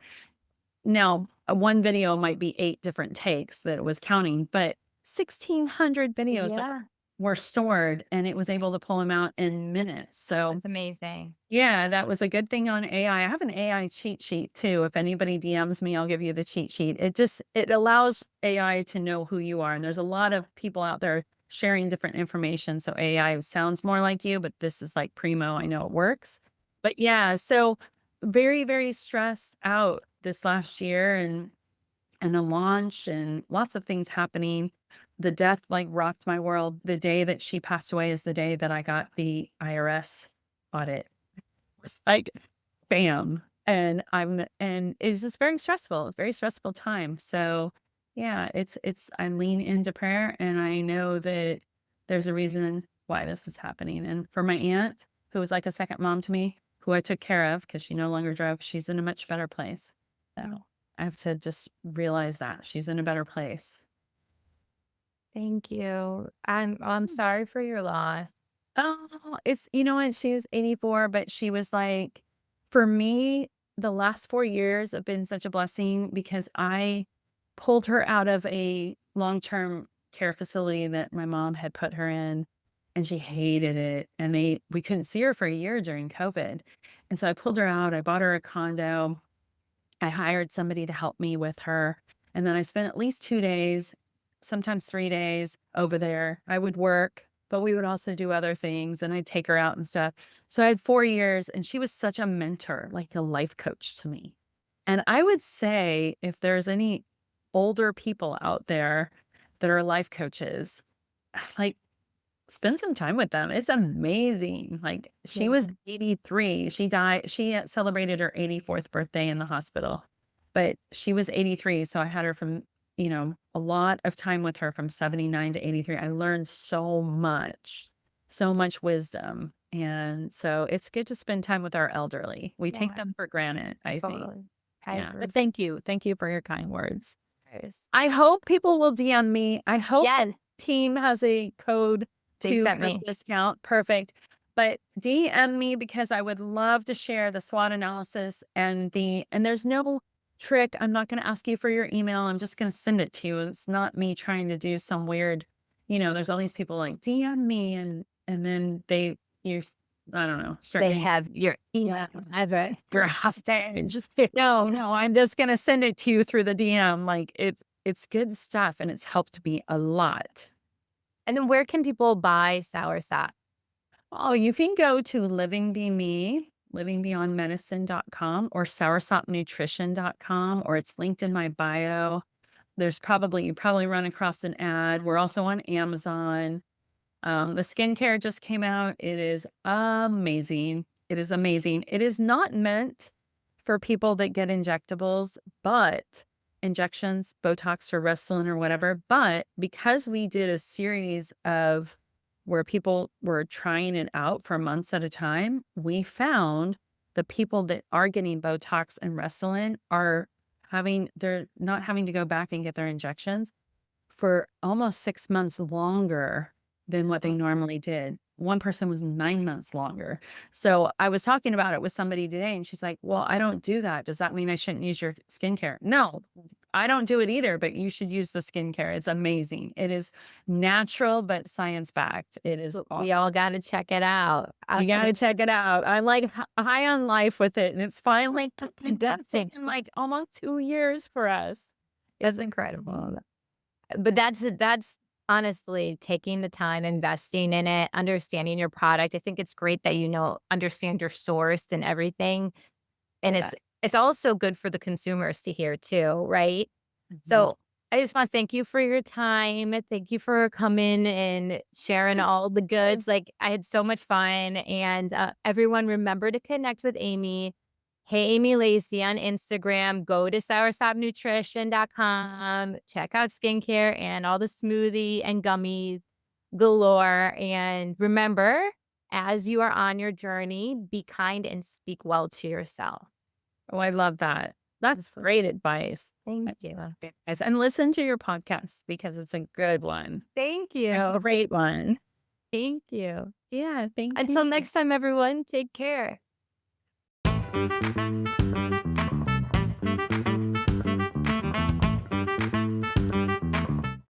Now, one video might be 8 different takes that it was counting, but 1,600 videos Yeah. were stored, and it was able to pull them out in minutes. So, That's amazing. yeah, that was a good thing on AI. I have an AI cheat sheet too. If anybody DMs me, I'll give you the cheat sheet. It allows AI to know who you are. And there's a lot of people out there sharing different information. So AI sounds more like you, but this is like primo. I know it works. But yeah, so very, very stressed out this last year, and a launch and lots of things happening. The death like rocked my world. The day that she passed away is the day that I got the IRS audit. It was like bam. And it's just very stressful time. So yeah, it's I lean into prayer, and I know that there's a reason why this is happening. And for my aunt, who was like a second mom to me, who I took care of because she no longer drove, she's in a much better place. So I have to just realize that she's in a better place. Thank you. I'm sorry for your loss. Oh, it's you know what? She was 84, but she was like, for me, the last 4 years have been such a blessing because I pulled her out of a long-term care facility that my mom had put her in, and she hated it. And we couldn't see her for a year during COVID. And so I pulled her out. I bought her a condo. I hired somebody to help me with her. And then I spent at least 2 days, sometimes 3 days over there. I would work, but we would also do other things, and I'd take her out and stuff. So I had 4 years, and she was such a mentor, like a life coach to me. And I would say if there's any older people out there that are life coaches, like, spend some time with them. It's amazing. Like, she Yeah. was 83. She celebrated her 84th birthday in the hospital, but she was 83. So I had her from, a lot of time with her from 79 to 83. I learned so much wisdom. And so it's good to spend time with our elderly. We take Yeah. them for granted, I think. Totally. I Yeah. agree. But thank you. Thank you for your kind words. Yes. I hope people will DM me. I hope Yeah, team has a code they to sent your me. discount. Perfect. But DM me because I would love to share the SWOT analysis and there's no trick. I'm not going to ask you for your email. I'm just going to send it to you. It's not me trying to do some weird, there's all these people like DM me and then you I don't know, start They getting have your email address. you're hostage. No, I'm just going to send it to you through the DM. Like it's good stuff, and it's helped me a lot. And then where can people buy Soursop? Oh, you can go to Living Be Me, livingbeyondmedicine.com or soursopnutrition.com, or it's linked in my bio. You probably run across an ad. We're also on Amazon. The skincare just came out. It is amazing. It is amazing. It is not meant for people that get injectables, but injections, Botox or Restylane or whatever. But because we did a series of where people were trying it out for months at a time, we found the people that are getting Botox and Restylane they're not having to go back and get their injections for almost 6 months longer than what they normally did. One person was 9 months longer. So I was talking about it with somebody today and she's like, well, I don't do that. Does that mean I shouldn't use your skincare? No, I don't do it either, but you should use the skincare. It's amazing. It is natural, but science backed. It is We awesome. all got to check it out. You got to check it out. I'm like high on life with it. And it's finally, that's taken like almost 2 years for us. That's incredible. But that's honestly taking the time, investing in it, understanding your product. I think it's great that understand your source and everything. And Yeah. it's also good for the consumers to hear too, right? Mhm. So I just want to thank you for your time. Thank you for coming and sharing all the goods. Like I had so much fun. And everyone remember to connect with Amy. Hey, Amy Lacey on Instagram. Go to soursopnutrition.com. Check out skincare and all the smoothie and gummies galore. And remember, as you are on your journey, be kind and speak well to yourself. Oh, I love that. That's great advice. Thank you. Guys, and listen to your podcast because it's a good one. Thank A you. great one. Thank you. Yeah, thank Until you. next time, everyone, take care.